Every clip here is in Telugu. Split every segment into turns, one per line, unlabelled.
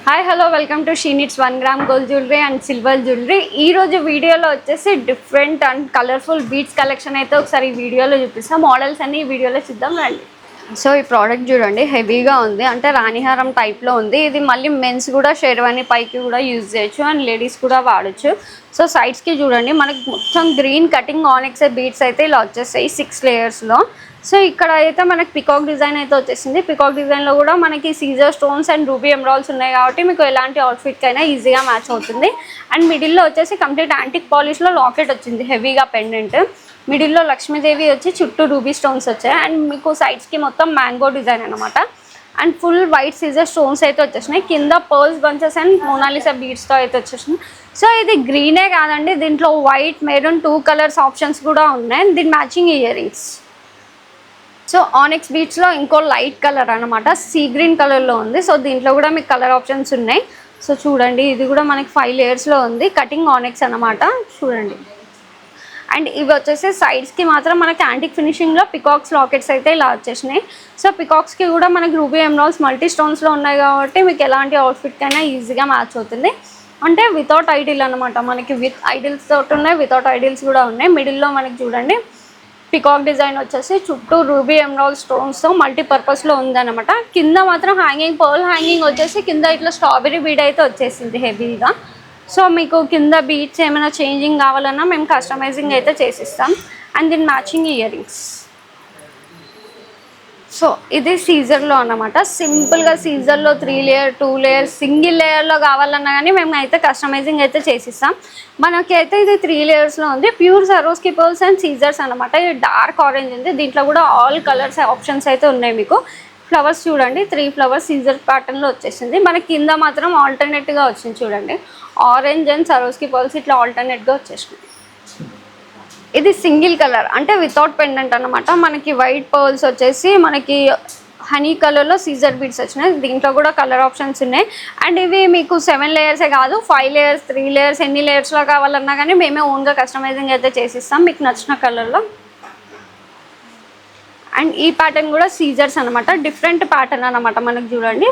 Hi hello welcome to she needs 1 gram gold jewellery and silver jewellery. ఈ రోజు వీడియోలో వచ్చేసి different and colourful beads collection అయితే ఒకసారి ఈ వీడియోలో చూపిస్తాం. మోడల్స్ అన్ని ఈ వీడియోలో చూద్దాం రండి. సో ఈ ప్రోడక్ట్ చూడండి, హెవీగా ఉంది, అంటే రాణిహారం టైప్లో ఉంది. ఇది మళ్ళీ మెన్స్ కూడా షేర్వాణి పైకి కూడా యూజ్ చేయొచ్చు అండ్ లేడీస్ కూడా వాడచ్చు. సో సైడ్స్కి చూడండి, మనకి మొత్తం గ్రీన్ కటింగ్ ఆనిక్స్ బీడ్స్ అయితే ఇలా వచ్చేస్తాయి 6 లేయర్స్లో. సో ఇక్కడ అయితే మనకి పికాక్ డిజైన్ అయితే వచ్చేసింది. పికాక్ డిజైన్లో కూడా మనకి Caesar stones and ruby emeralds ఉన్నాయి కాబట్టి మీకు ఎలాంటి అవుట్ఫిట్కి అయినా ఈజీగా మ్యాచ్ అవుతుంది. అండ్ మిడిల్లో వచ్చేసి కంప్లీట్ యాంటిక్ పాలిష్లో లాకెట్ వచ్చింది, హెవీగా పెండెంట్. మిడిల్లో లక్ష్మీదేవి వచ్చి చుట్టూ రూబీ స్టోన్స్ వచ్చాయి అండ్ మీకు సైడ్స్కి మొత్తం మ్యాంగో డిజైన్ అనమాట. And full white Caesar stones అయితే వచ్చేసినాయి. కింద పర్ల్స్ బంచెస్ అండ్ మోనాలిసా బీడ్స్తో అయితే వచ్చేసినాయి. సో ఇది గ్రీనే కాదండి, దీంట్లో వైట్ మెరూన్ 2 కలర్స్ ఆప్షన్స్ కూడా ఉన్నాయి. దీని matching ear rings. So onyx బీడ్స్లో ఇంకో లైట్ కలర్ అనమాట, సీ గ్రీన్ కలర్లో ఉంది. సో దీంట్లో కూడా మీకు కలర్ ఆప్షన్స్ ఉన్నాయి. సో చూడండి, ఇది కూడా మనకి 5 లేయర్స్లో ఉంది, కటింగ్ ఆనిక్స్ అనమాట. చూడండి, అండ్ ఇవి వచ్చేసి సైడ్స్కి మాత్రం మనకి యాంటిక్ ఫినిషింగ్లో పికాక్స్ లాకెట్స్ అయితే ఇలా వచ్చేసినాయి. సో పికాక్స్కి కూడా మనకి రూబీ ఎమరాల్డ్స్ మల్టీ స్టోన్స్లో ఉన్నాయి కాబట్టి మీకు ఎలాంటి అవుట్ఫిట్కి అయినా ఈజీగా మ్యాచ్ అవుతుంది. అంటే వితౌట్ ఐడిల్ అనమాట, మనకి విత్ ఐడిల్స్ తోటి ఉన్నాయి, వితౌట్ ఐడిల్స్ కూడా ఉన్నాయి. మిడిల్లో మనకి చూడండి పికాక్ డిజైన్ వచ్చేసి చుట్టూ రూబీ ఎమరాల్డ్ స్టోన్స్తో మల్టీపర్పస్లో ఉందన్నమాట. కింద మాత్రం హ్యాంగింగ్ పర్ల్ హ్యాంగింగ్ వచ్చేసి కింద ఇట్లా స్ట్రాబెరీ బీడ్ అయితే వచ్చేసింది హెవీగా. సో మీకు కింద బీడ్స్ ఏమైనా చేంజింగ్ కావాలన్నా మేము కస్టమైజింగ్ అయితే చేసిస్తాం. అండ్ దీని మ్యాచింగ్ ఇయర్ రింగ్స్. సో ఇది సీజర్లో అన్నమాట, సింపుల్గా సీజర్లో 3 లేయర్ 2 లేయర్ సింగిల్ లేయర్లో కావాలన్నా కానీ మేము అయితే కస్టమైజింగ్ అయితే చేసిస్తాం. మనకైతే ఇది 3 లేయర్స్లో ఉంది. Pure Swarovski pearls and Caesars అనమాట. ఇది డార్క్ ఆరెంజ్ ఉంది, దీంట్లో కూడా ఆల్ కలర్స్ ఆప్షన్స్ అయితే ఉన్నాయి. మీకు ఫ్లవర్స్ చూడండి, 3 ఫ్లవర్స్ సీజర్ ప్యాటర్న్లో వచ్చేసింది. మనకి కింద మాత్రం ఆల్టర్నేట్గా వచ్చింది చూడండి, ఆరెంజ్ అండ్ సరోస్కి పర్ల్స్ ఇట్లా ఆల్టర్నేట్గా వచ్చేసినాయి. ఇది సింగిల్ కలర్ అంటే వితౌట్ పెండెంట్ అనమాట. మనకి వైట్ పర్ల్స్ వచ్చేసి మనకి హనీ కలర్లో సీజర్ బీడ్స్ వచ్చినాయి. దీంట్లో కూడా కలర్ ఆప్షన్స్ ఉన్నాయి. అండ్ ఇవి మీకు 7 లేయర్సే కాదు, 5 లేయర్స్ 3 లేయర్స్ ఎన్ని లేయర్స్లో కావాలన్నా కానీ మేమే ఓన్గా కస్టమైజింగ్ అయితే చేసిస్తాం మీకు నచ్చిన కలర్లో. అండ్ ఈ ప్యాటర్న్ కూడా సీజర్స్ అనమాట, డిఫరెంట్ ప్యాటర్న్ అనమాట. మనకి చూడండి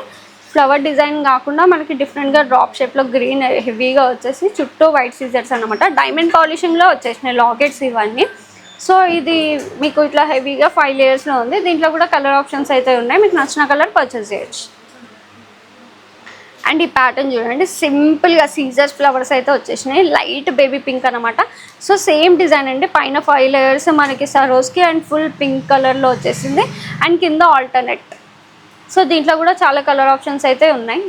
ఫ్లవర్ డిజైన్ కాకుండా మనకి డిఫరెంట్గా డ్రాప్ షేప్లో గ్రీన్ హెవీగా వచ్చేసి చుట్టూ వైట్ సీజర్స్ అనమాట. డైమండ్ పాలిషింగ్లో వచ్చేసినాయి లాకెట్స్ ఇవన్నీ. సో ఇది మీకు ఇట్లా హెవీగా 5 లేయర్స్లో ఉంది. దీంట్లో కూడా కలర్ ఆప్షన్స్ అయితే ఉన్నాయి, మీకు నచ్చిన కలర్ పర్చేస్ చేయొచ్చు. అండ్ ఈ ప్యాటర్న్ చూడండి, సింపుల్గా సీజర్స్ ఫ్లవర్స్ అయితే వచ్చేసినాయి, లైట్ బేబీ పింక్ అనమాట. సో సేమ్ డిజైన్ అండి, పైన 5 లేయర్స్ మనకి సరోస్కి అండ్ ఫుల్ పింక్ కలర్లో వచ్చేసింది. అండ్ కింద ఆల్టర్నేట్. సో దీంట్లో కూడా చాలా కలర్ ఆప్షన్స్ అయితే ఉన్నాయి.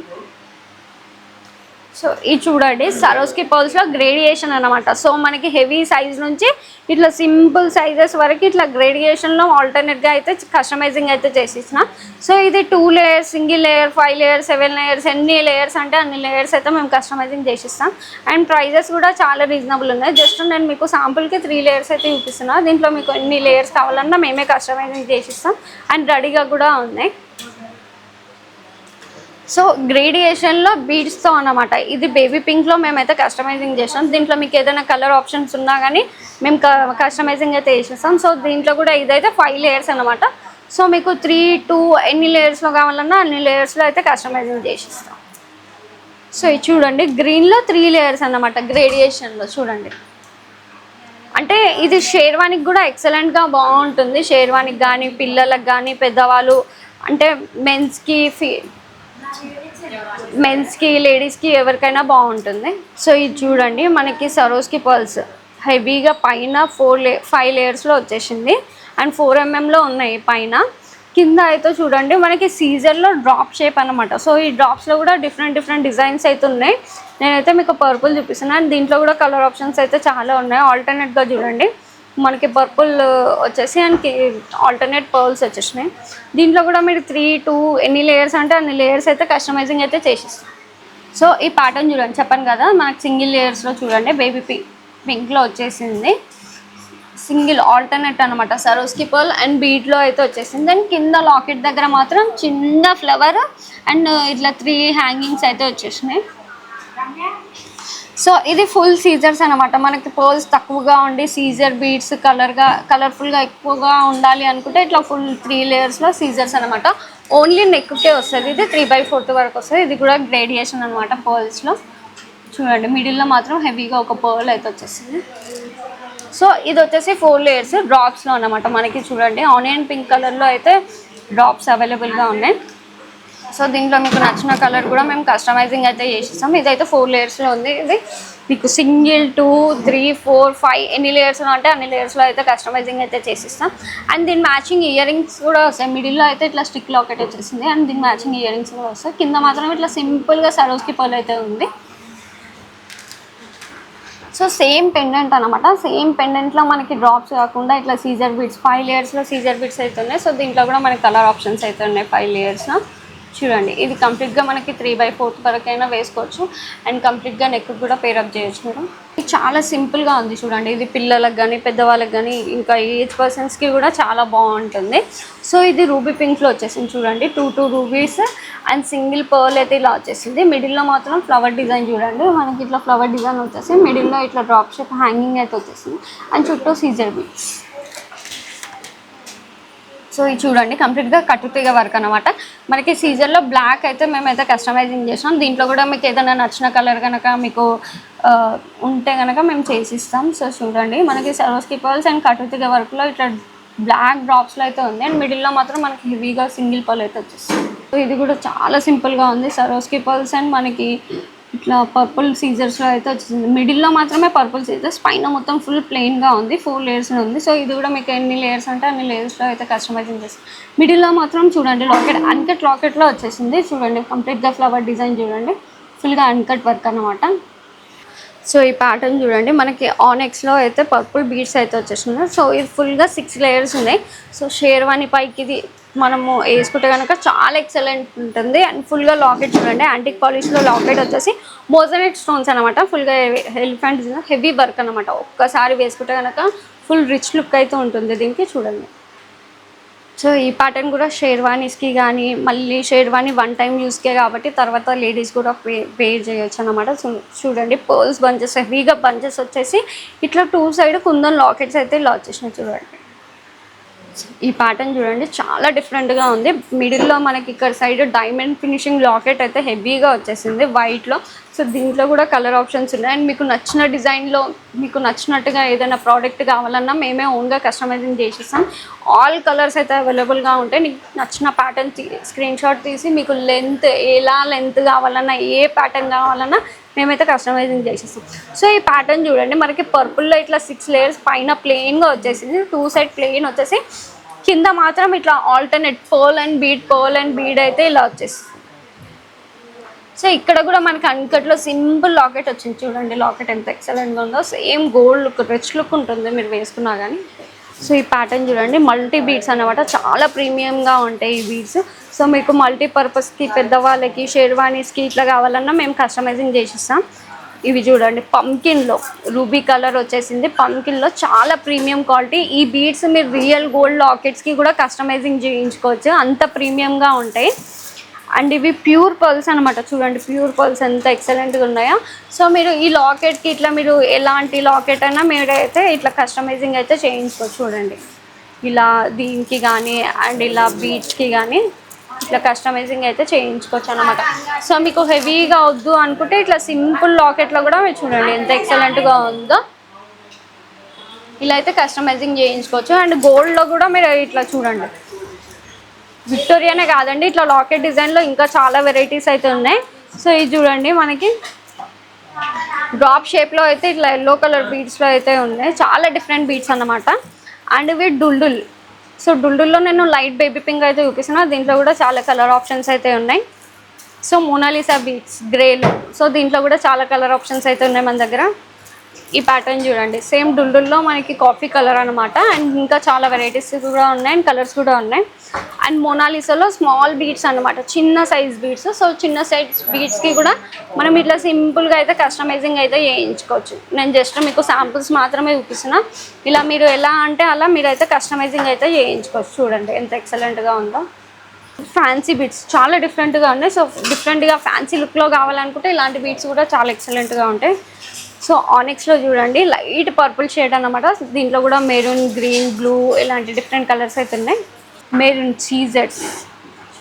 సో ఇది చూడండి, సరోస్కి పర్ల్స్లో గ్రేడియేషన్ అనమాట. సో మనకి హెవీ సైజ్ నుంచి ఇట్లా సింపుల్ సైజెస్ వరకు ఇట్లా గ్రేడియేషన్లో ఆల్టర్నేట్గా అయితే కస్టమైజింగ్ అయితే చేసిచ్చిన. సో ఇది 2 layers single layer 5 layers 7 layers ఎన్ని లేయర్స్ అంటే అన్ని లేయర్స్ అయితే మేము కస్టమైజింగ్ చేసిస్తాం. అండ్ ప్రైజెస్ కూడా చాలా రీజనబుల్ ఉన్నాయి. జస్ట్ నేను మీకు శాంపుల్కి 3 లేయర్స్ అయితే చూపిస్తున్నా. దీంట్లో మీకు ఎన్ని లేయర్స్ కావాలన్నా మేమే కస్టమైజింగ్ చేసిస్తాం అండ్ రెడీగా కూడా ఉన్నాయి. సో గ్రేడియేషన్లో బీడ్స్తో అన్నమాట. ఇది బేబీ పింక్లో మేమైతే కస్టమైజింగ్ చేసాం. దీంట్లో మీకు ఏదైనా కలర్ ఆప్షన్స్ ఉన్నా కానీ మేము కస్టమైజింగ్ అయితే చేసేస్తాం. సో దీంట్లో కూడా ఇదైతే 5 లేయర్స్ అనమాట. సో మీకు 3 2 ఎన్ని లేయర్స్లో కావాలన్నా అన్ని లేయర్స్లో అయితే కస్టమైజింగ్ చేసిస్తాం. సో ఇది చూడండి, గ్రీన్లో 3 లేయర్స్ అన్నమాట గ్రేడియేషన్లో. చూడండి, అంటే ఇది షేర్వానికి కూడా ఎక్సలెంట్గా బాగుంటుంది. షేర్వానికి కానీ పిల్లలకు కానీ పెద్దవాళ్ళు అంటే మెన్స్కి లేడీస్కి ఎవరికైనా బాగుంటుంది. సో ఇది చూడండి, మనకి సరోస్కి పర్ల్స్ హెవీగా పైన 5 లేయర్స్లో వచ్చేసింది అండ్ 4 mm ఉన్నాయి పైన. కింద అయితే చూడండి మనకి సీజర్లో డ్రాప్ షేప్ అనమాట. సో ఈ డ్రాప్స్లో కూడా డిఫరెంట్ డిజైన్స్ అయితే ఉన్నాయి. నేనైతే మీకు పర్పుల్ చూపిస్తున్నాను. అండ్ దీంట్లో కూడా కలర్ ఆప్షన్స్ అయితే చాలా ఉన్నాయి. ఆల్టర్నేట్గా చూడండి, మనకి పర్పుల్ వచ్చేసి అండ్ ఆల్టర్నేట్ పర్ల్స్ వచ్చేసినాయి. దీంట్లో కూడా మీరు 3 2 ఎన్ని లేయర్స్ అంటే అన్ని లేయర్స్ అయితే కస్టమైజింగ్ అయితే చేసిస్తాం. సో ఈ ప్యాటర్న్ చూడండి, చెప్పాను కదా మనకి సింగిల్ లేయర్స్లో చూడండి బేబీ పింక్లో వచ్చేసింది. సింగిల్ ఆల్టర్నేట్ అనమాట, సరోస్కి పర్ల్ అండ్ బీడ్లో అయితే వచ్చేసింది. అండ్ కింద లాకెట్ దగ్గర మాత్రం చిన్న ఫ్లవర్ అండ్ ఇట్లా 3 హ్యాంగింగ్స్ అయితే వచ్చేసినాయి. సో ఇది ఫుల్ సీజర్స్ అనమాట. మనకి పర్ల్స్ తక్కువగా ఉండి సీజర్ బీడ్స్ కలర్ఫుల్గా ఎక్కువగా ఉండాలి అనుకుంటే ఇట్లా ఫుల్ 3 లేయర్స్లో సీజర్స్ అనమాట. ఓన్లీ నెక్కే వస్తుంది. ఇది 3/4 వరకు వస్తుంది. ఇది కూడా గ్రేడియేషన్ అనమాట పర్ల్స్లో. చూడండి మిడిల్లో మాత్రం హెవీగా ఒక పర్ల్ అయితే వచ్చేస్తుంది. సో ఇది వచ్చేసి 4 లేయర్స్ డ్రాప్స్లో అనమాట. మనకి చూడండి ఆనియన్ పింక్ కలర్లో అయితే డ్రాప్స్ అవైలబుల్గా ఉన్నాయి. సో దీంట్లో మీకు నచ్చిన కలర్ కూడా మేము కస్టమైజింగ్ అయితే చేసిస్తాం. ఇదైతే 4 లేయర్స్లో ఉంది. ఇది మీకు సింగిల్ 2, 3, 4, 5 ఎన్ని లేయర్స్లో అంటే అన్ని లేయర్స్లో అయితే కస్టమైజింగ్ అయితే చేసిస్తాం. అండ్ దీని మ్యాచింగ్ ఇయర్ రింగ్స్ కూడా వస్తాయి. మిడిల్లో అయితే ఇట్లా స్టిక్ లాకెట్ వచ్చేసింది. అండ్ దీని మ్యాచింగ్ ఇయర్ రింగ్స్ కూడా వస్తాయి. కింద మాత్రం ఇట్లా సింపుల్గా సరోస్కి పర్ల్ అయితే ఉంది. సో సేమ్ పెండెంట్ అనమాట. సేమ్ పెండెంట్లో మనకి డ్రాప్స్ కాకుండా ఇట్లా సీజర్ బీడ్స్ 5 లేయర్స్లో సీజర్ బీడ్స్ అయితే ఉన్నాయి. సో దీంట్లో కూడా మనకి కలర్ ఆప్షన్స్ అయితే ఉన్నాయి 5 లేయర్స్లో. చూడండి ఇది కంప్లీట్గా మనకి 3/4 వరకైనా వేసుకోవచ్చు. అండ్ కంప్లీట్గా నెక్ కూడా పేరప్ చేయొచ్చు మీరు. ఇది చాలా సింపుల్గా ఉంది చూడండి. ఇది పిల్లలకు కానీ పెద్దవాళ్ళకి కానీ ఇంకా ఏజ్ పర్సన్స్కి కూడా చాలా బాగుంటుంది. సో ఇది రూబీ పింక్లో వచ్చేసింది చూడండి. 2 రూబీస్ అండ్ సింగిల్ పర్ల్ అయితే ఇలా వచ్చేసింది. మిడిల్లో మాత్రం ఫ్లవర్ డిజైన్ చూడండి. మనకి ఇట్లా ఫ్లవర్ డిజైన్ వచ్చేసి మిడిల్లో ఇట్లా డ్రాప్ షేప్ హ్యాంగింగ్ అయితే వచ్చేసింది. అండ్ చుట్టూ సీజర్ బీడ్స్. సో ఇది చూడండి కంప్లీట్గా కట్టుతీగ వర్క్ అనమాట. మనకి సీజర్లో బ్లాక్ అయితే మేమైతే కస్టమైజింగ్ చేసాం. దీంట్లో కూడా మీకు ఏదైనా నచ్చిన కలర్ కనుక మీకు ఉంటే కనుక మేము చేసిస్తాం. సో చూడండి మనకి సరోస్కి పర్ల్స్ అండ్ కట్టుతీగ వర్క్లో ఇట్లా బ్లాక్ డ్రాప్స్లో అయితే ఉంది. అండ్ మిడిల్లో మాత్రం మనకి హెవీగా సింగిల్ పర్ల్ అయితే వచ్చేస్తుంది. సో ఇది కూడా చాలా సింపుల్గా ఉంది. సరోస్కి పర్ల్స్ అండ్ మనకి ఇట్లా పర్పుల్ సీజర్స్లో అయితే వచ్చేసింది. మిడిల్లో మాత్రమే పర్పుల్ సీజర్స్, పైన మొత్తం ఫుల్ ప్లెయిన్గా ఉంది. 4 లేయర్స్ ఉంది. సో ఇది కూడా మీకు ఎన్ని లేయర్స్ అంటే అన్ని లేయర్స్లో అయితే కస్టమైజింగ్ చేస్తాం. మిడిల్లో మాత్రం చూడండి లాకెట్ అన్కట్ లాకెట్లో వచ్చేసింది. చూడండి కంప్లీట్గా ఫ్లవర్ డిజైన్ చూడండి ఫుల్గా అన్కట్ వర్క్ అనమాట. సో ఈ ప్యాటర్న్ చూడండి మనకి ఆనెక్స్లో అయితే పర్పుల్ బీడ్స్ అయితే వచ్చేస్తున్నాయి. సో ఇది ఫుల్గా 6 లేయర్స్ ఉన్నాయి. సో షేర్వాణి పైకి ఇది మనము వేసుకుంటే కనుక చాలా ఎక్సలెంట్ ఉంటుంది. అండ్ ఫుల్గా లాకెట్ చూడండి యాంటిక్ పాలిష్లో లాకెట్ వచ్చేసి మోజనైట్ స్టోన్స్ అనమాట. ఫుల్గా ఎలిఫెంట్ హెవీ వర్క్ అనమాట. ఒక్కసారి వేసుకుంటే కనుక ఫుల్ రిచ్ లుక్ అయితే ఉంటుంది దీనికి చూడండి. సో ఈ ప్యాటర్న్ కూడా షేర్వానీస్కి కానీ మళ్ళీ షేర్వానీ 1 టైం యూస్కే కాబట్టి తర్వాత లేడీస్ కూడా వేర్ చేయొచ్చు అనమాట. చూడండి పర్ల్స్ బంచెస్ హెవీగా బంచెస్ వచ్చేసి ఇట్లా 2 సైడ్ కుందన్ లాకెట్స్ అయితే ఇలా వచ్చేసినాయి చూడండి. ఈ ప్యాటర్న్ చూడండి చాలా డిఫరెంట్గా ఉంది. మిడిల్లో మనకి ఇక్కడ సైడ్ డైమండ్ ఫినిషింగ్ లాకెట్ అయితే హెవీగా వచ్చేసింది వైట్లో. సో దీంట్లో కూడా కలర్ ఆప్షన్స్ ఉన్నాయి. అండ్ మీకు నచ్చిన డిజైన్లో మీకు నచ్చినట్టుగా ఏదైనా ప్రోడక్ట్ కావాలన్నా మేమే ఓన్గా కస్టమైజింగ్ చేసిస్తాం. ఆల్ కలర్స్ అయితే అవైలబుల్గా ఉంటాయి. నీకు నచ్చిన ప్యాటర్న్ స్క్రీన్ షాట్ తీసి మీకు ఎలా లెంత్ కావాలన్నా ఏ ప్యాటర్న్ కావాలన్నా మేమైతే కస్టమైజింగ్ చేసేస్తాం. సో ఈ ప్యాటర్న్ చూడండి మనకి పర్పుల్లో ఇట్లా 6 లేయర్స్ పైన ప్లెయిన్గా వచ్చేసింది. 2 సైడ్ ప్లెయిన్ వచ్చేసి కింద మాత్రం ఇట్లా ఆల్టర్నేట్ పర్ల్ అండ్ బీడ్ అయితే ఇలా వచ్చేసింది. సో ఇక్కడ కూడా మనకి అన్కట్లో సింపుల్ లాకెట్ వచ్చింది చూడండి. లాకెట్ ఎంత ఎక్సలెంట్గా ఉందో same gold look rich look ఉంటుంది మీరు వేసుకున్నా కానీ. సో ఈ ప్యాటర్న్ చూడండి మల్టీ బీడ్స్ అనమాట. చాలా ప్రీమియంగా ఉంటాయి ఈ బీడ్స్. సో మీకు మల్టీపర్పస్కి పెద్దవాళ్ళకి షేర్వానీస్కి ఇట్లా కావాలన్నా మేము కస్టమైజింగ్ చేసిస్తాం. ఇవి చూడండి పంకిన్లో రూబీ కలర్ వచ్చేసింది. పంకిన్లో చాలా ప్రీమియం క్వాలిటీ. ఈ బీడ్స్ మీరు రియల్ గోల్డ్ లాకెట్స్కి కూడా కస్టమైజింగ్ చేయించుకోవచ్చు, అంత ప్రీమియంగా ఉంటాయి. అండ్ ఇవి ప్యూర్ పర్ల్స్ అనమాట. చూడండి ప్యూర్ పర్ల్స్ ఎంత ఎక్సలెంట్గా ఉన్నాయో. సో మీరు ఈ లాకెట్కి ఇట్లా మీరు ఎలాంటి లాకెట్ అయినా మీరైతే ఇట్లా కస్టమైజింగ్ అయితే చేయించుకోవచ్చు. చూడండి ఇలా దీనికి కానీ అండ్ ఇలా బీడ్స్కి కానీ ఇట్లా కస్టమైజింగ్ అయితే చేయించుకోవచ్చు అనమాట. సో మీకు హెవీగా వద్దు అనుకుంటే ఇట్లా సింపుల్ లాకెట్లో కూడా మీరు చూడండి ఎంత ఎక్సలెంట్గా ఉందో. ఇలా అయితే కస్టమైజింగ్ చేయించుకోవచ్చు. అండ్ గోల్డ్లో కూడా మీరు ఇట్లా చూడండి విక్టోరియానే కాదండి ఇట్లా లాకెట్ డిజైన్లో ఇంకా చాలా వెరైటీస్ అయితే ఉన్నాయి. సో ఇది చూడండి మనకి డ్రాప్ షేప్లో అయితే ఇట్లా ఎల్లో కలర్ బీడ్స్లో అయితే ఉన్నాయి. చాలా డిఫరెంట్ బీడ్స్ అన్నమాట. అండ్ ఇవి డుల్డుల్. సో డుల్డుల్లో నేను లైట్ బేబీ పింక్ అయితే చూపిస్తున్నా. దీంట్లో కూడా చాలా కలర్ ఆప్షన్స్ అయితే ఉన్నాయి. సో మోనాలిసా బీడ్స్ గ్రేలో. సో దీంట్లో కూడా చాలా కలర్ ఆప్షన్స్ అయితే ఉన్నాయి మన దగ్గర. ఈ ప్యాటర్న్ చూడండి సేమ్ డుల్డుల్లో మనకి కాఫీ కలర్ అనమాట. అండ్ ఇంకా చాలా వెరైటీస్ కూడా ఉన్నాయి అండ్ కలర్స్ కూడా ఉన్నాయి. అండ్ మోనాలిసాలో స్మాల్ బీడ్స్ అనమాట, చిన్న సైజ్ బీడ్స్. సో చిన్న సైజ్ బీడ్స్కి కూడా మనం ఇట్లా సింపుల్గా అయితే కస్టమైజింగ్ అయితే చేయించుకోవచ్చు. నేను జస్ట్ మీకు శాంపుల్స్ మాత్రమే చూపిస్తున్నా. ఇలా మీరు ఎలా అంటే అలా మీరైతే కస్టమైజింగ్ అయితే చేయించుకోవచ్చు. చూడండి ఎంత ఎక్సలెంట్గా ఉందో. ఫ్యాన్సీ బీడ్స్ చాలా డిఫరెంట్గా ఉన్నాయి. సో డిఫరెంట్గా ఫ్యాన్సీ లుక్లో కావాలనుకుంటే ఇలాంటి బీడ్స్ కూడా చాలా ఎక్సలెంట్గా ఉంటాయి. సో ఆనిక్స్లో చూడండి లైట్ పర్పుల్ షేడ్ అన్నమాట. దీంట్లో కూడా మెరూన్, గ్రీన్, బ్లూ ఇలాంటి డిఫరెంట్ కలర్స్ అయితే ఉన్నాయి. మెరూన్ సీజెడ్స్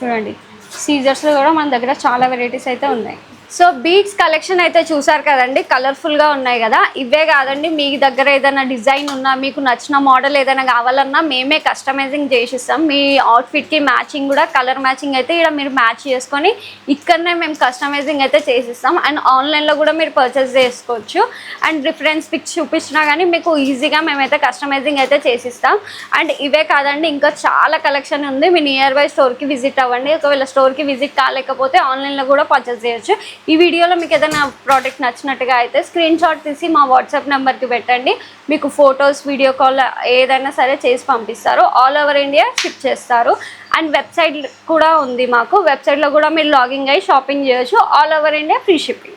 చూడండి సీజర్స్లో కూడా మన దగ్గర చాలా వెరైటీస్ అయితే ఉన్నాయి. సో బీడ్స్ కలెక్షన్ అయితే చూసారు కదండి, కలర్ఫుల్గా ఉన్నాయి కదా. ఇవే కాదండి, మీ దగ్గర ఏదైనా డిజైన్ ఉన్నా, మీకు నచ్చిన మోడల్ ఏదైనా కావాలన్నా మేమే కస్టమైజింగ్ చేసిస్తాం. మీ అవుట్ఫిట్కి మ్యాచింగ్ కూడా కలర్ మ్యాచింగ్ అయితే ఇక్కడ మీరు మ్యాచ్ చేసుకొని ఇక్కడనే మేము కస్టమైజింగ్ అయితే చేసిస్తాం. అండ్ ఆన్లైన్లో కూడా మీరు పర్చేస్ చేసుకోవచ్చు. అండ్ రిఫరెన్స్ పిక్స్ చూపించినా కానీ మీకు ఈజీగా మేమైతే కస్టమైజింగ్ అయితే చేసిస్తాం. అండ్ ఇవే కాదండి, ఇంకా చాలా కలెక్షన్ ఉంది. మీ నియర్ బై స్టోర్కి విజిట్ అవ్వండి. ఒకవేళ స్టోర్కి విజిట్ కాలేకపోతే ఆన్లైన్లో కూడా పర్చేస్ చేయొచ్చు. ఈ వీడియోలో మీకు ఏదైనా ప్రోడక్ట్ నచ్చినట్టుగా అయితే స్క్రీన్ షాట్ తీసి మా వాట్సాప్ నెంబర్కి పెట్టండి. మీకు ఫొటోస్, వీడియో కాల్ ఏదైనా సరే చేసి పంపిస్తారు. ఆల్ ఓవర్ ఇండియా షిప్ చేస్తారు. అండ్ వెబ్సైట్ కూడా ఉంది మాకు. వెబ్సైట్లో కూడా మీరు లాగిన్ అయ్యి షాపింగ్ చేయొచ్చు. All over India free shipping.